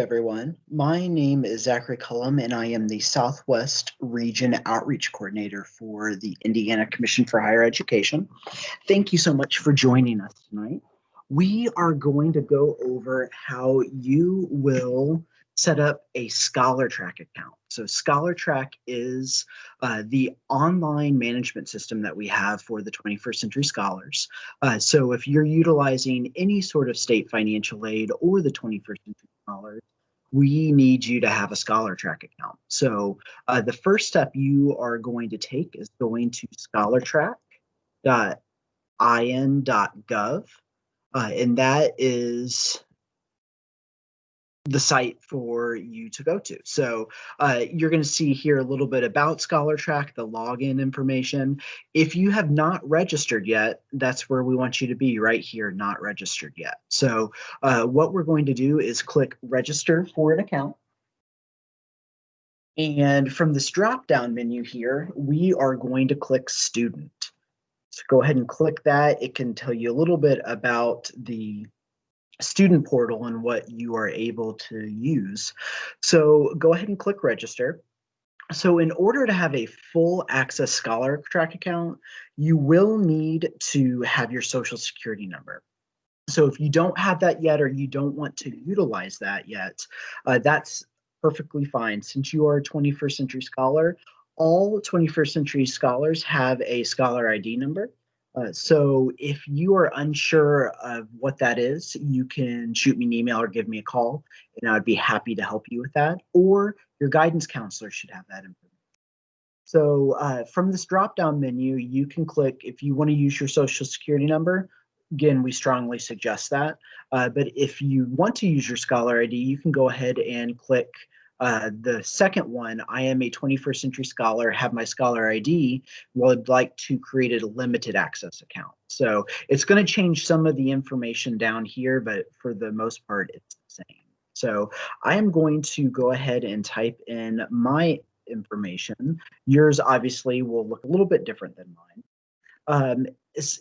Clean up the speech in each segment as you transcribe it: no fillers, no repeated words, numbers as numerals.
Everyone. My name is Zachary Cullum, and I am the Southwest Region Outreach Coordinator for the Indiana Commission for Higher Education. Thank you so much for joining us tonight. We are going to go over how you will set up a Scholartrack account. So Scholartrack is the online management system that we have for the 21st Century Scholars. So if you're utilizing any sort of state financial aid or the 21st Century Scholars, we need you to have a Scholartrack account. So the first step you are going to take is going to scholartrack.in.gov, and that is the site for you to go to. So you're going to see here a little bit about Scholartrack, the login information. If you have not registered yet, that's where we want you to be, right here, not registered yet. So what we're going to do is click register for an account. And from this drop-down menu here, we are going to click student. So go ahead and click that. It can tell you a little bit about the student portal and what you are able to use. So go ahead and click register. So in order to have a full access Scholartrack account, you will need to have your social security number. So if you don't have that yet, or you don't want to utilize that yet, that's perfectly fine. Since you are a 21st Century Scholar, all 21st Century Scholars have a Scholar ID number. So if you are unsure of what that is, you can shoot me an email or give me a call, and I would be happy to help you with that. Or your guidance counselor should have that information. So from this drop-down menu, you can click if you want to use your social security number. Again, we strongly suggest that. But if you want to use your Scholar ID, you can go ahead and click the second one. I am a 21st Century Scholar, have my Scholar ID. Well, I'd like to create a limited access account. So it's going to change some of the information down here, but for the most part, it's the same. So I am going to go ahead and type in my information. Yours obviously will look a little bit different than mine.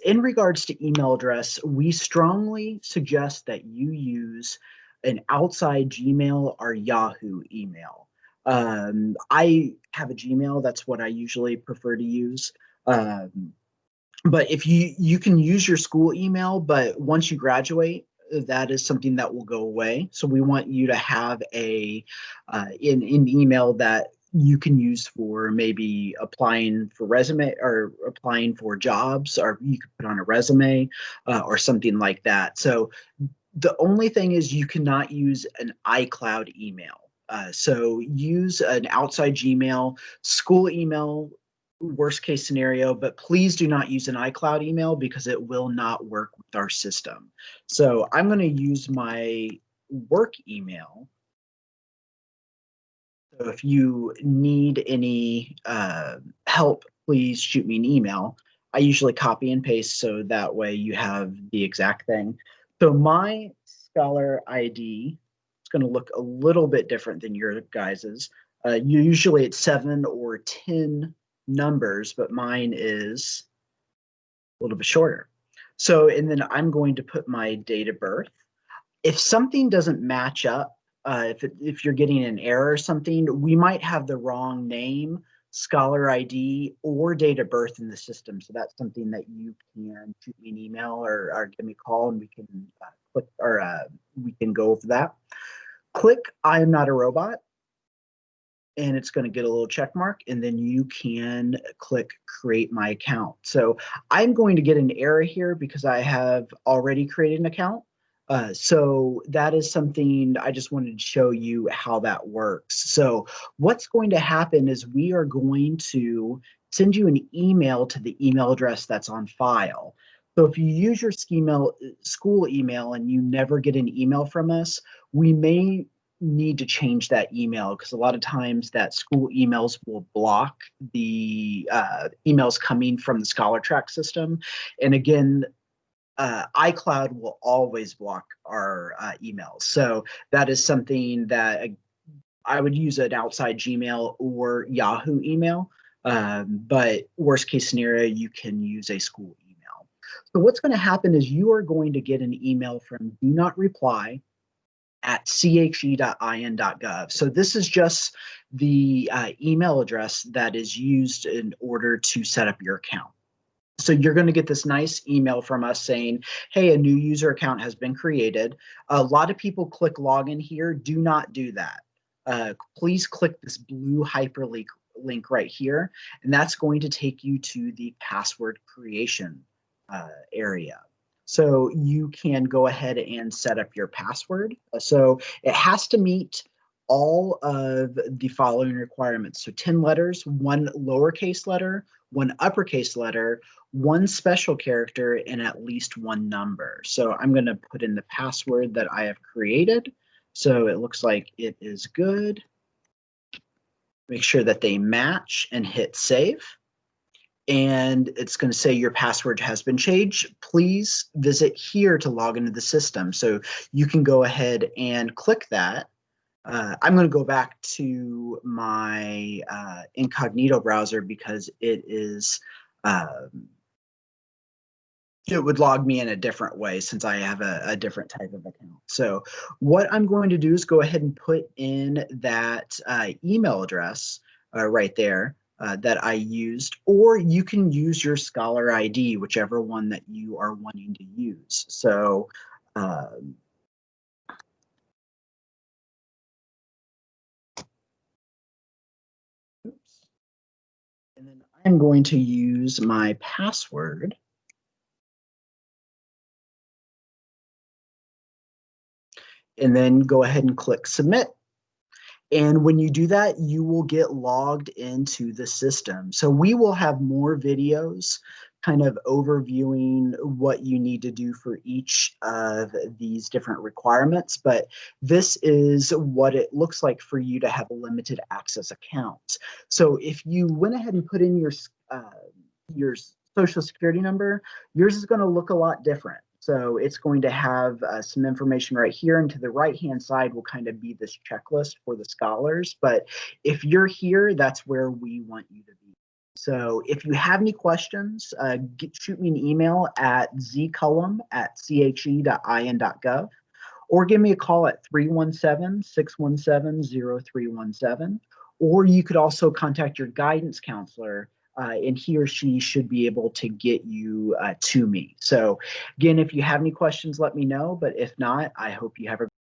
In regards to email address, we strongly suggest that you use an outside Gmail or Yahoo email. I have a Gmail, that's what I usually prefer to use. But if you can use your school email, but once you graduate, that is something that will go away. So we want you to have an email that you can use for maybe applying for resume or applying for jobs, or you could put on a resume or something like that. So the only thing is you cannot use an iCloud email. So use an outside Gmail, school email, worst case scenario, but please do not use an iCloud email because it will not work with our system. So I'm going to use my work email. So if you need any help, please shoot me an email. I usually copy and paste so that way you have the exact thing. So my Scholar ID is going to look a little bit different than your guys's. Usually it's 7 or 10 numbers, but mine is a little bit shorter. So, and then I'm going to put my date of birth. If something doesn't match up, if you're getting an error or something, we might have the wrong name, Scholar ID, or date of birth in the system. So that's something that you can shoot me an email or give me a call, and we can click, or we can go over that. Click I am not a robot, and it's going to get a little check mark, and then you can click create my account. So I'm going to get an error here because I have already created an account. So that is something I just wanted to show you how that works. So what's going to happen is we are going to send you an email to the email address that's on file. So if you use your school email and you never get an email from us, we may need to change that email because a lot of times that school emails will block the emails coming from the Scholartrack system. And again, iCloud will always block our emails. So that is something that I would use an outside Gmail or Yahoo email. But worst case scenario, you can use a school email. So what's going to happen is you are going to get an email from do not reply at che.in.gov. So this is just the email address that is used in order to set up your account. So you're going to get this nice email from us saying, hey, a new user account has been created. A lot of people click login here. Do not do that. Please click this blue hyperlink link right here, and that's going to take you to the password creation area. So you can go ahead and set up your password. So it has to meet all of the following requirements. So 10 letters, 1 lowercase letter, 1 uppercase letter, 1 special character, and at least 1 number. So I'm going to put in the password that I have created. So it looks like it is good. Make sure that they match and hit save. And it's going to say your password has been changed. Please visit here to log into the system. So you can go ahead and click that. I'm going to go back to my incognito browser because it is it would log me in a different way since I have a different type of account. So what I'm going to do is go ahead and put in that email address right there that I used, or you can use your Scholar ID, whichever one that you are wanting to use. So oops. And then I'm going to use my password. And then go ahead and click submit. And when you do that, you will get logged into the system. So we will have more videos kind of overviewing what you need to do for each of these different requirements. But this is what it looks like for you to have a limited access account. So if you went ahead and put in your social security number, yours is going to look a lot different. So it's going to have some information right here, and to the right-hand side will kind of be this checklist for the scholars. But if you're here, that's where we want you to be. So if you have any questions, shoot me an email at zcullum@che.in.gov, or give me a call at 317-617-0317. Or you could also contact your guidance counselor, and he or she should be able to get you to me. So again, if you have any questions, let me know. But if not, I hope you have a